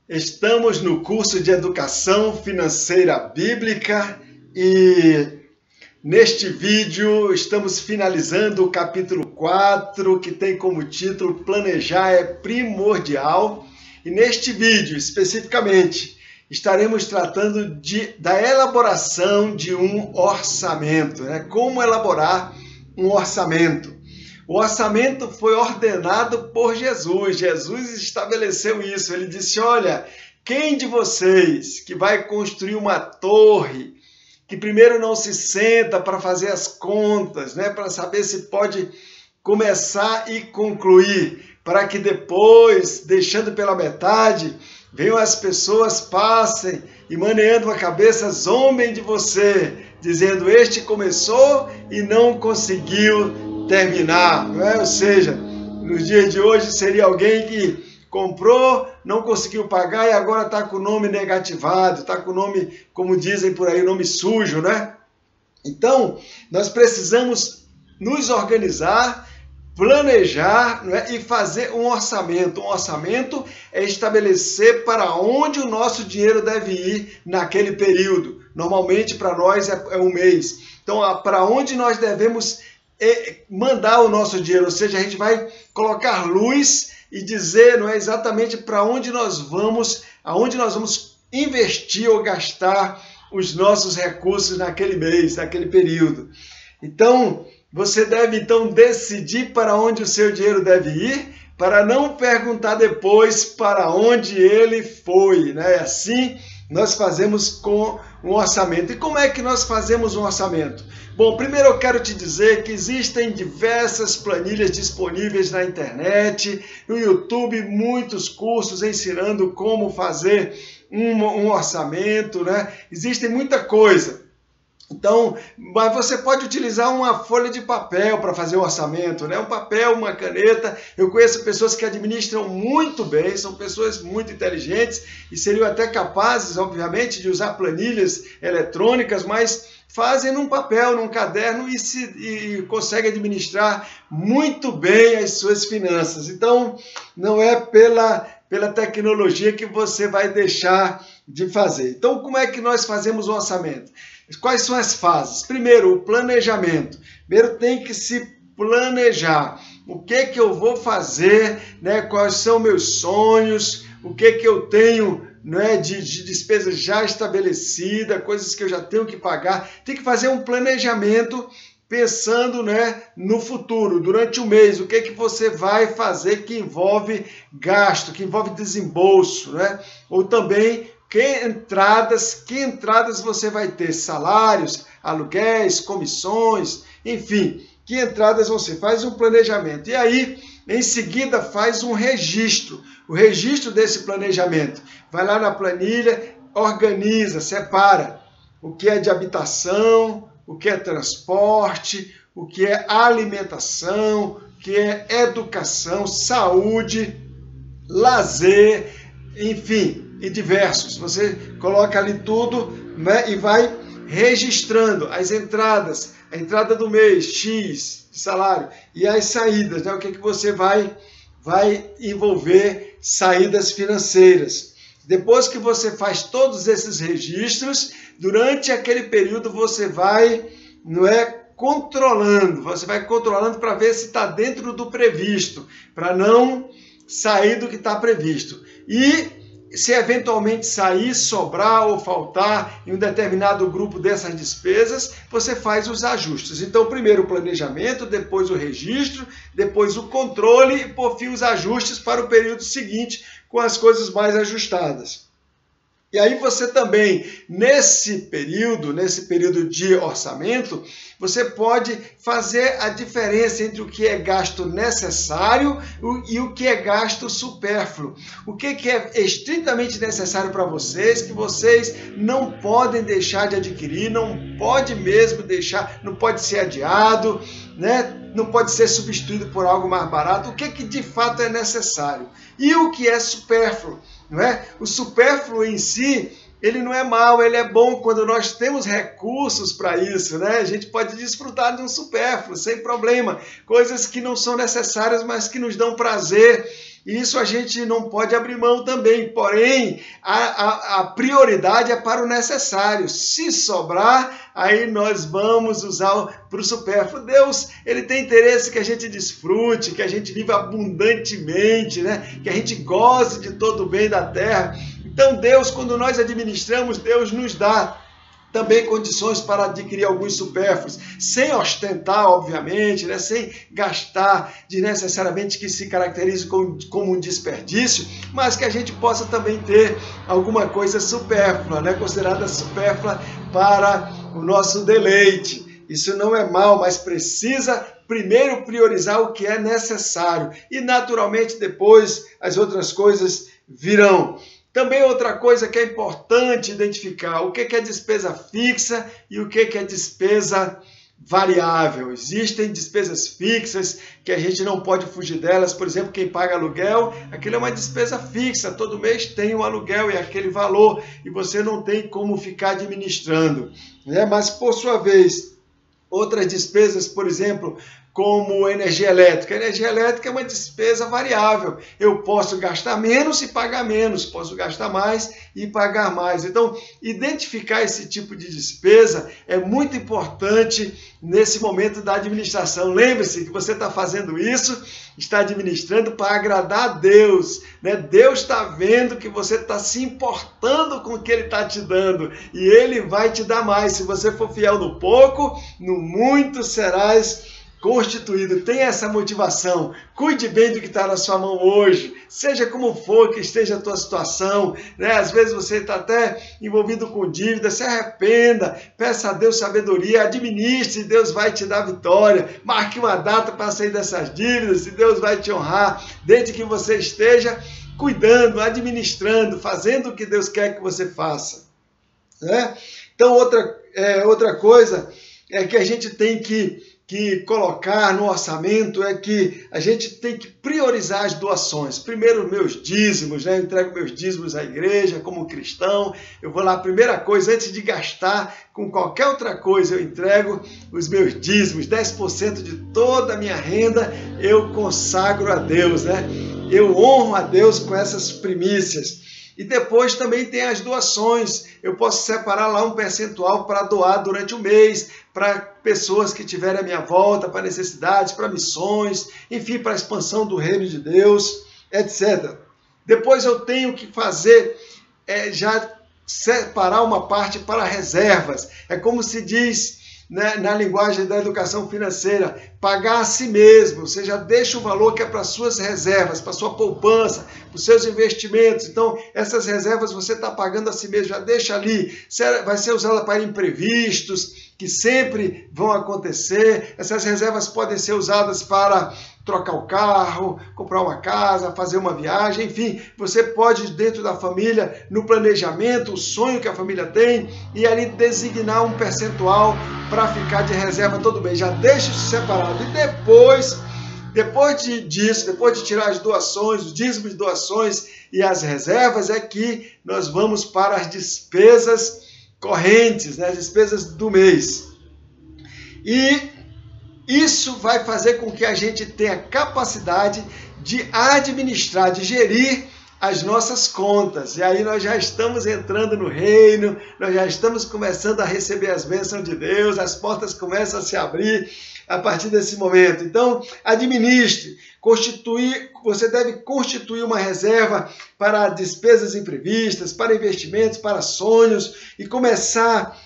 Estamos no curso de Educação Financeira Bíblica e neste vídeo estamos finalizando o capítulo 4, que tem como título Planejar é primordial. E neste vídeo, especificamente, estaremos tratando da elaboração de um orçamento, né? Como elaborar um orçamento. O orçamento foi ordenado por Jesus. Jesus estabeleceu isso. Ele disse, olha, quem de vocês que vai construir uma torre, que primeiro não se senta para fazer as contas, né, para saber se pode começar e concluir, para que depois, deixando pela metade, venham as pessoas, passem e maneando a cabeça, zombem de você, dizendo, este começou e não conseguiu terminar, não é? Ou seja, nos dias de hoje seria alguém que comprou, não conseguiu pagar e agora está com o nome negativado, está com o nome, como dizem por aí, nome sujo, né? Então, nós precisamos nos organizar, planejar, não é? E fazer um orçamento. Um orçamento é estabelecer para onde o nosso dinheiro deve ir naquele período. Normalmente para nós é um mês. Então, para onde nós devemos mandar o nosso dinheiro, ou seja, a gente vai colocar luz e dizer, não é, exatamente para onde nós vamos, aonde nós vamos investir ou gastar os nossos recursos naquele mês, naquele período. Então, você deve então decidir para onde o seu dinheiro deve ir, para não perguntar depois para onde ele foi, né? Assim nós fazemos com um orçamento. E como é que nós fazemos um orçamento? Bom, primeiro eu quero te dizer que existem diversas planilhas disponíveis na internet, no YouTube, muitos cursos ensinando como fazer um orçamento, né? Existem muita coisa. Então, mas você pode utilizar uma folha de papel para fazer o orçamento, né? Um papel, uma caneta. Eu conheço pessoas que administram muito bem, são pessoas muito inteligentes e seriam até capazes, obviamente, de usar planilhas eletrônicas, mas fazem num papel, num caderno e conseguem administrar muito bem as suas finanças. Então, não é pela tecnologia que você vai deixar de fazer. Então, como é que nós fazemos o orçamento? Quais são as fases? Primeiro, o planejamento. Primeiro tem que se planejar. O que que eu vou fazer, né? Quais são meus sonhos? O que que eu tenho, né, de despesa já estabelecida, coisas que eu já tenho que pagar. Tem que fazer um planejamento pensando, né, no futuro, durante o mês, o que que você vai fazer que envolve gasto, que envolve desembolso, né? Ou também que entradas você vai ter, salários, aluguéis, comissões, enfim, que entradas você faz um planejamento. E aí, em seguida, faz um registro, o registro desse planejamento. Vai lá na planilha, organiza, separa o que é de habitação, o que é transporte, o que é alimentação, o que é educação, saúde, lazer, enfim, e diversos. Você coloca ali tudo, né, e vai registrando as entradas, a entrada do mês, X de salário, e as saídas, né, o que você vai envolver saídas financeiras. Depois que você faz todos esses registros, durante aquele período você vai, não é, controlando, você vai controlando para ver se está dentro do previsto, para não sair do que está previsto. E se eventualmente sair, sobrar ou faltar em um determinado grupo dessas despesas, você faz os ajustes. Então, primeiro o planejamento, depois o registro, depois o controle e, por fim, os ajustes para o período seguinte, com as coisas mais ajustadas. E aí você também, nesse período de orçamento, você pode fazer a diferença entre o que é gasto necessário e o que é gasto supérfluo. O que é estritamente necessário para vocês, que vocês não podem deixar de adquirir, não pode mesmo deixar, não pode ser adiado, né? Não pode ser substituído por algo mais barato. O que de fato é necessário? E o que é supérfluo? Não é? O supérfluo em si, ele não é mau, ele é bom quando nós temos recursos para isso, né? A gente pode desfrutar de um supérfluo, sem problema. Coisas que não são necessárias, mas que nos dão prazer, E isso a gente não pode abrir mão também, porém, a prioridade é para o necessário. Se sobrar, aí nós vamos usar para o supérfluo. Deus, ele tem interesse que a gente desfrute, que a gente viva abundantemente, né? Que a gente goze de todo o bem da terra. Então Deus, quando nós administramos, Deus nos dá também condições para adquirir alguns supérfluos, sem ostentar, obviamente, né? Sem gastar desnecessariamente que se caracterize como um desperdício, mas que a gente possa também ter alguma coisa supérflua, né? Considerada supérflua para o nosso deleite. Isso não é mal, mas precisa primeiro priorizar o que é necessário e naturalmente depois as outras coisas virão. Também outra coisa que é importante identificar, o que é despesa fixa e o que é despesa variável. Existem despesas fixas que a gente não pode fugir delas. Por exemplo, quem paga aluguel, aquilo é uma despesa fixa. Todo mês tem um aluguel e aquele valor e você não tem como ficar administrando, né? Mas, por sua vez, outras despesas, por exemplo, como energia elétrica. A energia elétrica é uma despesa variável. Eu posso gastar menos e pagar menos, posso gastar mais e pagar mais. Então, identificar esse tipo de despesa é muito importante nesse momento da administração. Lembre-se que você está fazendo isso, está administrando para agradar a Deus, né? Deus está vendo que você está se importando com o que Ele está te dando e Ele vai te dar mais. Se você for fiel no pouco, no muito serás constituído. Tenha essa motivação, cuide bem do que está na sua mão hoje, seja como for que esteja a tua situação, né? Às vezes você está até envolvido com dívida, se arrependa, peça a Deus sabedoria, administre, Deus vai te dar vitória, marque uma data para sair dessas dívidas e Deus vai te honrar, desde que você esteja cuidando, administrando, fazendo o que Deus quer que você faça, né? Então outra coisa é que a gente tem que colocar no orçamento é que a gente tem que priorizar as doações. Primeiro, meus dízimos, né? Eu entrego meus dízimos à igreja como cristão. Eu vou lá, primeira coisa, antes de gastar com qualquer outra coisa, eu entrego os meus dízimos. 10% de toda a minha renda eu consagro a Deus, né? Eu honro a Deus com essas primícias. E depois também tem as doações. Eu posso separar lá um percentual para doar durante o mês, para pessoas que tiverem à minha volta, para necessidades, para missões, enfim, para a expansão do reino de Deus, etc. Depois eu tenho que fazer, já separar uma parte para reservas. É como se diz, né, na linguagem da educação financeira, pagar a si mesmo. Você já deixa o valor que é para suas reservas, para sua poupança, para os seus investimentos. Então, essas reservas você está pagando a si mesmo, já deixa ali. Vai ser usada para imprevistos, que sempre vão acontecer. Essas reservas podem ser usadas para trocar o carro, comprar uma casa, fazer uma viagem, enfim, você pode, dentro da família, no planejamento, o sonho que a família tem, e ali designar um percentual para ficar de reserva todo mês. Já deixa isso separado. E depois disso, depois de tirar as doações, os dízimos de doações e as reservas, é que nós vamos para as despesas correntes, né, as despesas do mês. E isso vai fazer com que a gente tenha capacidade de administrar, de gerir as nossas contas. E aí nós já estamos entrando no reino, nós já estamos começando a receber as bênçãos de Deus, as portas começam a se abrir a partir desse momento. Então, administre, você deve constituir uma reserva para despesas imprevistas, para investimentos, para sonhos e começar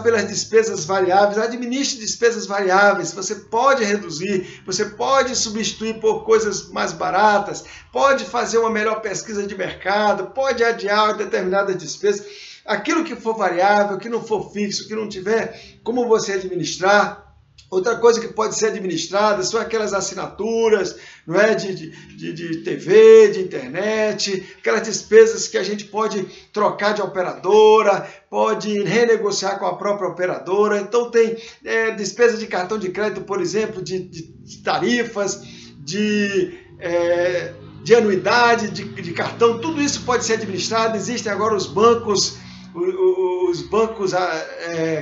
pelas despesas variáveis. Administre despesas variáveis, você pode reduzir, você pode substituir por coisas mais baratas, pode fazer uma melhor pesquisa de mercado, pode adiar determinadas despesas. Aquilo que for variável, que não for fixo, que não tiver como você administrar. Outra coisa que pode ser administrada são aquelas assinaturas, não é, de TV, de internet, aquelas despesas que a gente pode trocar de operadora, pode renegociar com a própria operadora. Então tem despesa de cartão de crédito, por exemplo, de tarifas, de anuidade, de cartão, tudo isso pode ser administrado. Existem agora os bancos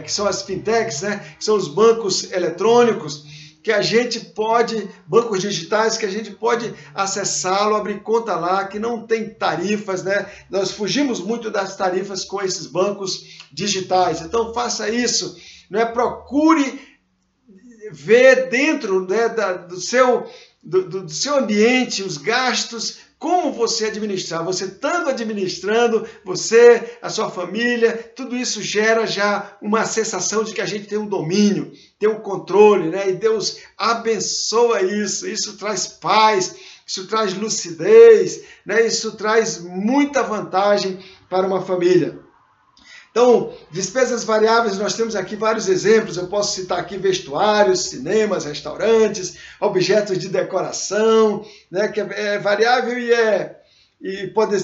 que são as fintechs, né? Que são os bancos eletrônicos, que a gente pode, bancos digitais, que a gente pode acessá-lo, abrir conta lá, que não tem tarifas, né? Nós fugimos muito das tarifas com esses bancos digitais. Então faça isso, né? Procure ver dentro, né, do seu ambiente os gastos, como você administrar. Você estando administrando, você, a sua família, tudo isso gera já uma sensação de que a gente tem um domínio, tem um controle, né? E Deus abençoa isso. Isso traz paz, isso traz lucidez, né? Isso traz muita vantagem para uma família. Então, despesas variáveis, nós temos aqui vários exemplos. Eu posso citar aqui vestuários, cinemas, restaurantes, objetos de decoração, né, que é variável e pode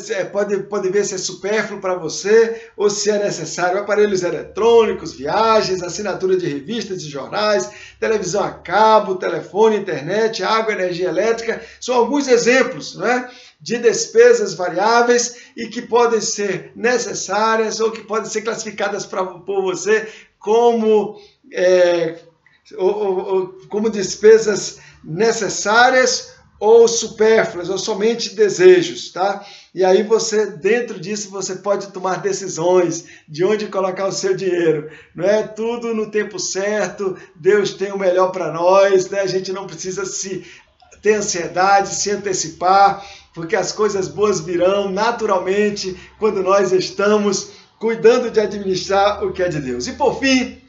ver se é supérfluo para você ou se é necessário. Aparelhos eletrônicos, viagens, assinatura de revistas e jornais, televisão a cabo, telefone, internet, água, energia elétrica, são alguns exemplos, né, de despesas variáveis e que podem ser necessárias ou que podem ser classificadas por você como despesas necessárias ou supérfluas, ou somente desejos, tá? E aí você, dentro disso, você pode tomar decisões de onde colocar o seu dinheiro. Não é tudo no tempo certo, Deus tem o melhor para nós, né? A gente não precisa ter ansiedade, se antecipar, porque as coisas boas virão naturalmente quando nós estamos cuidando de administrar o que é de Deus. E por fim,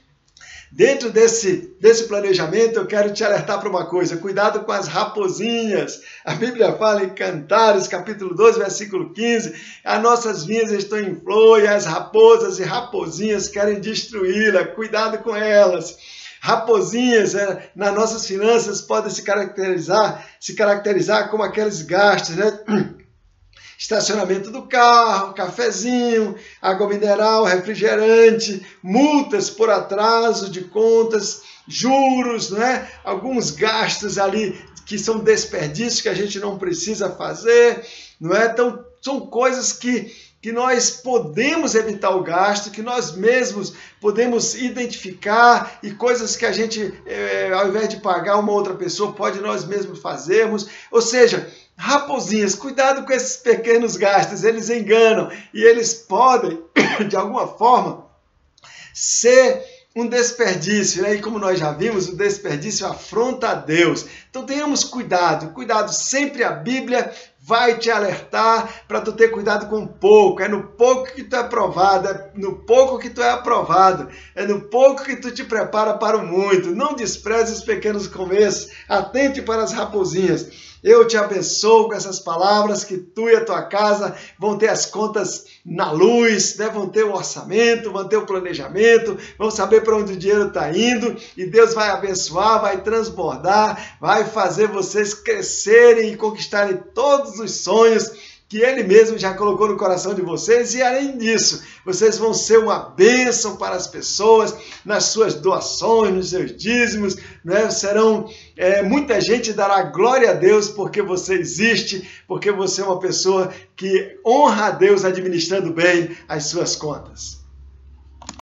dentro desse planejamento, eu quero te alertar para uma coisa: cuidado com as raposinhas. A Bíblia fala em Cantares, capítulo 12, versículo 15, as nossas vinhas estão em flor e as raposas e raposinhas querem destruí-la. Cuidado com elas. Raposinhas, nas nossas finanças, podem se caracterizar como aqueles gastos, né? Estacionamento do carro, cafezinho, água mineral, refrigerante, multas por atraso de contas, juros, né? Alguns gastos ali que são desperdícios que a gente não precisa fazer, não é? Então, são coisas que nós podemos evitar o gasto, que nós mesmos podemos identificar, e coisas que a gente, ao invés de pagar uma outra pessoa, pode nós mesmos fazermos. Ou seja, raposinhas, cuidado com esses pequenos gastos, eles enganam e eles podem, de alguma forma, ser um desperdício, né? E como nós já vimos, o desperdício afronta a Deus. Então tenhamos cuidado, sempre a Bíblia vai te alertar para tu ter cuidado com pouco. É no pouco que tu é provado, é no pouco que tu é aprovado, é no pouco que tu te prepara para o muito. Não despreze os pequenos começos, atente para as raposinhas. Eu te abençoo com essas palavras, que tu e a tua casa vão ter as contas na luz, né? Vão ter o orçamento, vão ter o planejamento, vão saber para onde o dinheiro está indo, e Deus vai abençoar, vai transbordar, vai fazer vocês crescerem e conquistarem todos os sonhos que Ele mesmo já colocou no coração de vocês. E além disso, vocês vão ser uma bênção para as pessoas nas suas doações, nos seus dízimos, né? Muita gente dará glória a Deus porque você existe, porque você é uma pessoa que honra a Deus administrando bem as suas contas.